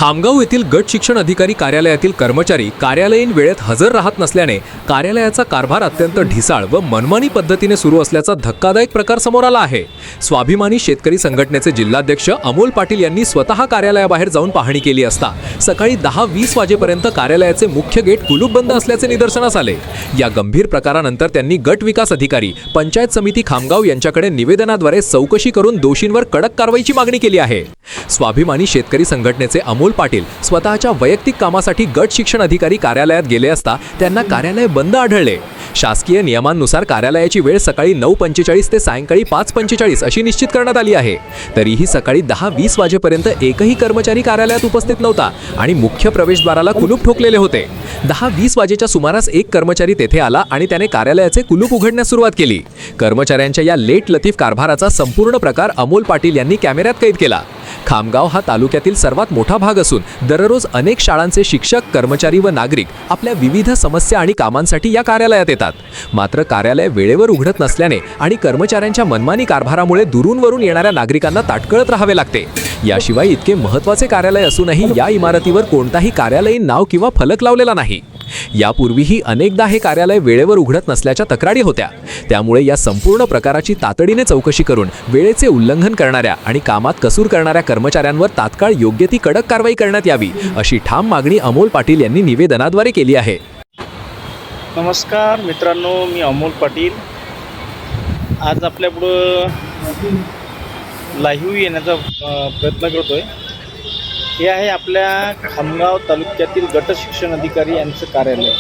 खामगाव येथील गट शिक्षण अधिकारी कार्यालयातील कर्मचारी कार्यालयीन वेळेत हजर राहत नसल्याने कार्यालयाचा कारभार अत्यंत ढिसाळ व मनमानी पद्धतीने सुरू असल्याचा धक्कादायक प्रकार समोर आला आहे। स्वाभिमानी शेतकरी संघटनेचे जिल्हाध्यक्ष अमोल पाटील यांनी स्वतः कार्यालयाबाहेर जाऊन पाहणी केली असता सकाळी 10:20 वाजेपर्यंत कार्यालयाचे मुख्य गेट कुलूपबंद असल्याचे निदर्शनास आले। या गंभीर प्रकारानंतर त्यांनी गट विकास अधिकारी, पंचायत समिती खामगाव यांच्याकडे निवेदनाद्वारे चौकशी करून दोषींवर कडक कारवाईची मागणी केली आहे। स्वाभिमानी शेतकरी संघटनेचे अमोल पाटील स्वतःच्या वैयक्तिक कामासाठी गट शिक्षण अधिकारी कार्यालयात गेले असता त्यांना कार्यालय बंद आढळले। शासकीय नियमांनुसार कार्यालयाची वेळ सकाळी 9:45 ते सायंकाळी 5:45 अशी निश्चित करण्यात आली आहे। तरीही सकाळी 10:20 वाजेपर्यंत एकही कर्मचारी कार्यालयात उपस्थित नव्हता आणि मुख्य प्रवेशद्वाराला कुलूप ठोकलेले होते। 10:20 वाजेच्या सुमारास एक कर्मचारी तेथे आला आणि त्याने कार्यालयाचे कुलूप उघडण्यास सुरुवात केली। कर्मचाऱ्यांच्या या लेट लतीफ कारभाराचा संपूर्ण प्रकार अमोल पाटील यांनी कॅमेऱ्यात कैद केला। खामगाव हा तालुक्यातील सर्वात मोठा भाग असून दररोज अनेक शाळांचे शिक्षक, कर्मचारी व नागरिक आपल्या विविध समस्या आणि कामांसाठी या कार्यालयात येतात। मात्र कार्यालय वेळेवर उघडत नसल्याने आणि कर्मचाऱ्यांच्या मनमानी कारभारामुळे दुरूनवरून येणाऱ्या नागरिकांना ताटकळत राहावे लागते। याशिवाय इतके महत्त्वाचे कार्यालय असूनही या इमारतीवर कोणताही कार्यालयीन नाव किंवा फलक लावलेला नाही। यापूर्वीही अनेकदा हे कार्यालय वेळेवर उघडत नसल्याच्या तक्रारी होत्या। त्यामुळे या संपूर्ण प्रकाराची तातडीने चौकशी करून वेळेचे उल्लंघन करणाऱ्या आणि कामात कसूर करणाऱ्या कर्मचाऱ्यांवर तात्काळ योग्य ती कडक कारवाई करण्यात यावी अशी ठाम मागणी अमोल पाटील यांनी निवेदनाद्वारे केली आहे। नमस्कार मित्रांनो, मी अमोल पाटील आज आपल्यापुढं लाईव्ह येण्याचा प्रयत्न करतोय। हे आहे आपल्या खामगाव तालुक्यातील गट शिक्षण अधिकारी यांचं कार्यालय।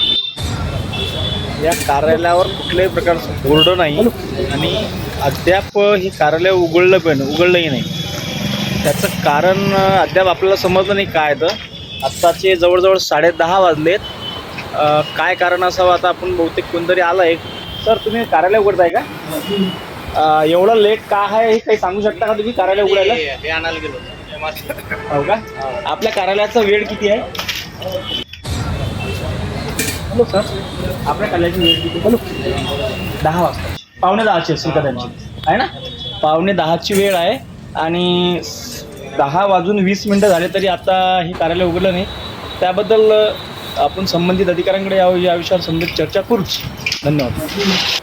या कार्यालयावर कुठल्याही प्रकारचं बोर्ड नाही आणि अद्याप हे कार्यालय उघडलंही नाही। त्याचं कारण अद्याप आपल्याला समजलं नाही काय तर। आत्ताचे जवळजवळ 10:30 वाजलेत। काय कारण असावं आता आपण बहुतेक कोणतरी आलं आहे। सर, तुम्ही कार्यालय उघडताय का? एवढं लेट का आहे हे काही सांगू शकता का तुम्ही? कार्यालय उघडायला हे आणायला गेलो हो का? आपल्या कार्यालयाचा वेळ किती आहे? हॅलो सर, आपल्या कार्यालयाची वेळ किती? हॅलो, 10 वाजता, 9:45 असेल का त्यांची, आहे ना? 9:45ची वेळ आहे आणि 10:20 झाले तरी आता हे कार्यालय उघडलं नाही। त्याबद्दल आपण संबंधित अधिकाऱ्यांकडे या विषयावर संबंधित चर्चा करूच। धन्यवाद।